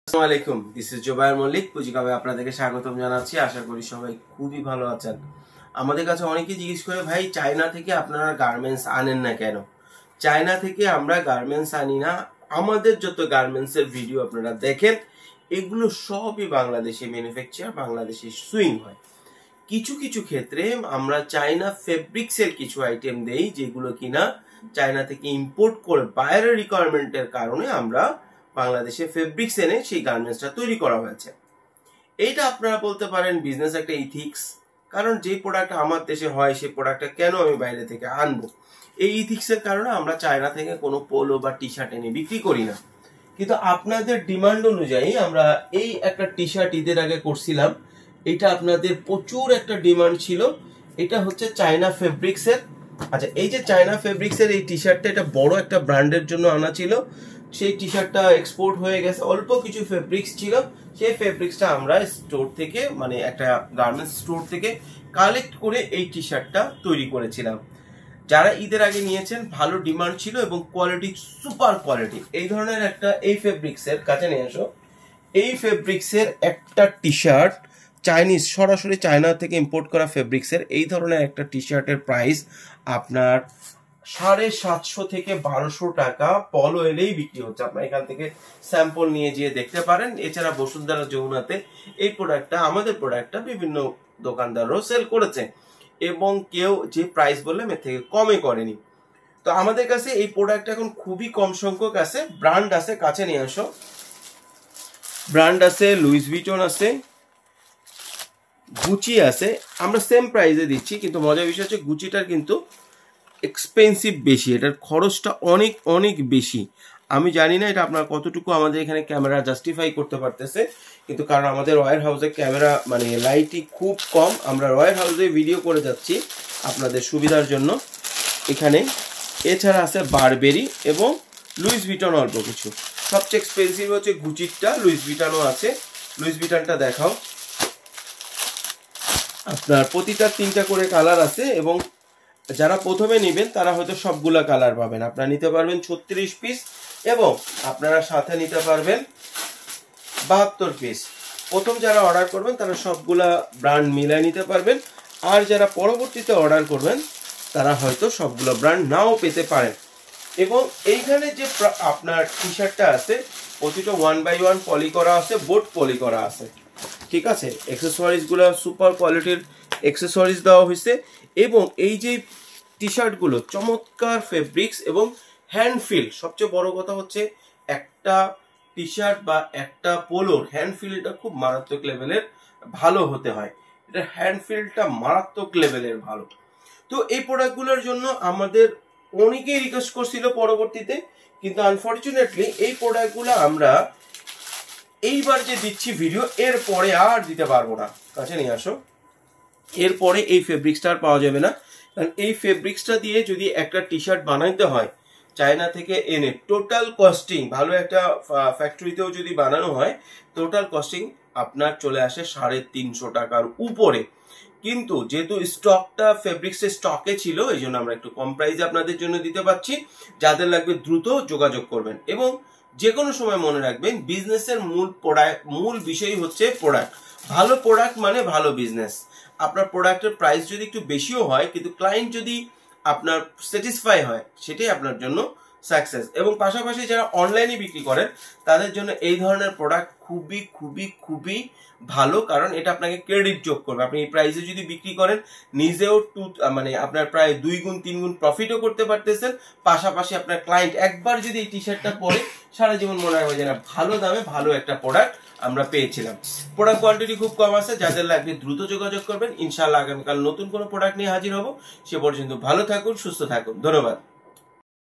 আসসালামু আলাইকুম, this is Zubair Mallick. পুঁজিকাবে আপনাদেরকে স্বাগতম জানাচ্ছি। আশা করি সবাই খুবই ভালো আছেন। আমাদের কাছে অনেকেই জিজ্ঞেস করে, ভাই চায়না থেকে আপনারা গার্মেন্টস আনেন না কেন? চায়না থেকে আমরা গার্মেন্টস আনি না। আমাদের যত গার্মেন্টস এর ভিডিও আপনারা দেখেন, এগুলো সবই বাংলাদেশে ম্যানুফ্যাকচার, বাংলাদেশে সুইং হয়। কিছু কিছু ক্ষেত্রে আমরা চায়না ফেব্রিক্স এর কিছু আইটেম দেই, যেগুলো কিনা চায়না থেকে ইম্পোর্ট করে বাইরের রিকোয়ারমেন্টের কারণে আমরা বাংলাদেশে ফেব্রিক্স এনে সেই গার্মেন্টসটা তৈরি করা হয়েছে। এইটা আপনারা বলতে পারেন বিজনেস একটা ইথিক্স, কারণ যে প্রোডাক্ট আমার দেশে হয় সেই প্রোডাক্টটা কেন আমি বাইরে থেকে আনবো। এই ইথিক্স এর কারণে আমরা চায়না থেকে কোনো পোলো বা টি শার্ট এনে বিক্রি করি না। কিন্তু আপনাদের ডিমান্ড অনুযায়ী আমরা এই একটা টি শার্ট ঈদের আগে করছিলাম। এটা আপনাদের প্রচুর একটা ডিমান্ড ছিল। এটা হচ্ছে চায়না ফেব্রিক্স এর। আচ্ছা, এই যে চায়না ফেব্রিক্স এর এই টি শার্টটা, এটা বড় একটা ব্র্যান্ডের জন্য আনা ছিল। সেই টি শার্টটা এক্সপোর্ট হয়ে গেছে, অল্প কিছু ফেব্রিক্স ছিল। সেই ফেব্রিক্সটা আমরা স্টোর থেকে, মানে একটা গার্মেন্টস স্টোর থেকে কালেক্ট করে এই টি শার্টটা তৈরি করেছিলাম। যারা ঈদের আগে নিয়েছেন, ভালো ডিমান্ড ছিল এবং কোয়ালিটি সুপার কোয়ালিটি। এই ধরনের একটা, এই ফেব্রিক্সের কাছে নিয়ে আসো, এই ফেব্রিক্সের একটা টি শার্ট, চাইনিজ, সরাসরি চায়না থেকে ইম্পোর্ট করা ফেব্রিক্সের এই ধরনের একটা টি শার্টের প্রাইস আপনার 750 থেকে 1200 টাকা পলো এলেই বিক্রি হচ্ছে। আপনার এখান থেকে স্যাম্পল নিয়ে গিয়ে দেখতে পারেন। এছাড়া বসুন্ধরা যমুনাতে এই প্রোডাক্টটা, আমাদের প্রোডাক্টটা বিভিন্ন দোকানদারও সেল করেছে এবং কেউ যে প্রাইস বললাম এর থেকে কমে করেনি। তো আমাদের কাছে এই প্রোডাক্ট এখন খুবই কম সংখ্যক আছে। ব্র্যান্ড আছে, কাছে নিয়ে আসো। ব্র্যান্ড আছে, লুইস ভিটন আছে, গুচি আছে। আমরা সেম প্রাইসে দিচ্ছি, কিন্তু মজার বিষয় হচ্ছে গুচিটার কিন্তু এক্সপেন্সিভ বেশি, এটার খরচটা অনেক অনেক বেশি। আমি জানি না এটা আপনার কতটুকু আমাদের এখানে ক্যামেরা জাস্টিফাই করতে পারতেছে, কিন্তু কারণ আমাদের ওয়্যার হাউসে ক্যামেরা, মানে লাইটই খুব কম, আমরা ওয়্যার হাউসে ভিডিও করে যাচ্ছি আপনাদের সুবিধার জন্য এখানে। এছাড়া আছে বারবেরি এবং লুইস ভিটন অল্প কিছু। সবচেয়ে এক্সপেন্সিভ হচ্ছে গুচিটা, লুইস ভিটনও আছে। লুইস ভিটনটা দেখাও। আপনার প্রতিটা 3টা করে কালার আছে এবং যারা প্রথমে নেবেন তারা হয়তো সবগুলা কালার পাবেন। আপনারা নিতে পারবেন 36 পিস এবং আপনারা সাথে নিতে পারবেন 72 পিস। প্রথম যারা অর্ডার করবেন তারা সবগুলা ব্র্যান্ড মিলাই নিতে পারবেন, আর যারা পরবর্তীতে অর্ডার করবেন তারা হয়তো সবগুলো ব্র্যান্ড নাও পেতে পারেন। এবং এইখানে যে আপনার টি শার্টটা আছে, প্রতিটা 1 বাই 1 পলি করা আছে, বোট পলি করা আছে, ঠিক আছে। অ্যাক্সেসরিজগুলো সুপার কোয়ালিটির অ্যাক্সেসরিজ দেওয়া হয়েছে এবং এই যে টি শার্টগুলো চমৎকার ফেব্রিক্স এবং হ্যান্ড ফিল। সবচেয়ে বড় কথা হচ্ছে একটা টি শার্ট বা একটা পোলোর হ্যান্ড ফিলটা খুব মারাত্মক লেভেলের ভালো হতে হয়। এটা হ্যান্ড ফিলটা মারাত্মক লেভেলের ভালো। তো এই প্রোডাক্টগুলোর জন্য আমাদের অনেকেই রিকোয়েস্ট করছিল পরবর্তীতে, কিন্তু আনফরচুনেটলি এই প্রোডাক্টগুলো আমরা এইবার যে দিচ্ছি ভিডিও, এর পরে আর দিতে পারবো না। কাছে নিয়ে আসো। এরপরে এই ফেব্রিক্সটা আর পাওয়া যাবে না, কারণ এই ফেব্রিক্সটা দিয়ে যদি একটা টি শার্ট বানাইতে হয় চায়না থেকে এনে, টোটাল কস্টিং, ভালো একটা ফ্যাক্টরিতেও যদি বানানো হয়, টোটাল কস্টিং আপনার চলে আসে 350 টাকার উপরে। কিন্তু যেহেতু স্টকটা ফেব্রিক্সের স্টকে ছিল, এই জন্য আমরা একটু কম প্রাইসে আপনাদের জন্য দিতে পারছি। যাদের লাগবে দ্রুত যোগাযোগ করবেন এবং যে কোনো সময় মনে রাখবেন, বিজনেসের মূল বিষয় হচ্ছে প্রোডাক্ট। ভালো প্রোডাক্ট মানে ভালো বিজনেস। আপনার প্রোডাক্টের প্রাইস যদি একটু বেশিও হয়, কিন্তু ক্লায়েন্ট যদি আপনার স্যাটিসফাই হয়, সেটাই আপনার জন্য সাকসেস। এবং পাশাপাশি যারা অনলাইনে বিক্রি করেন তাদের জন্য এই ধরনের প্রোডাক্ট খুবই খুবই খুবই ভালো, কারণ এটা আপনাকে ক্রেডিট যোগ করবে। আপনি এই প্রাইসে যদি বিক্রি করেন, নিজেও মানে আপনার প্রায় 2 গুণ 3 গুণ প্রফিটও করতে পারতেছেন। পাশাপাশি আপনার ক্লায়েন্ট একবার যদি এই টি শার্টটা পরে সারা জীবন মনে রাখবে যে না, ভালো দামে ভালো একটা প্রোডাক্ট আমরা পেয়েছিলাম। প্রোডাক্ট কোয়ান্টিটি খুব কম আছে, যাদের লাগবে দ্রুত যোগাযোগ করবেন। ইনশাআল্লাহ আগামীকাল নতুন কোনো প্রোডাক্ট নিয়ে হাজির হব। সে পর্যন্ত ভালো থাকুন, সুস্থ থাকুন। ধন্যবাদ।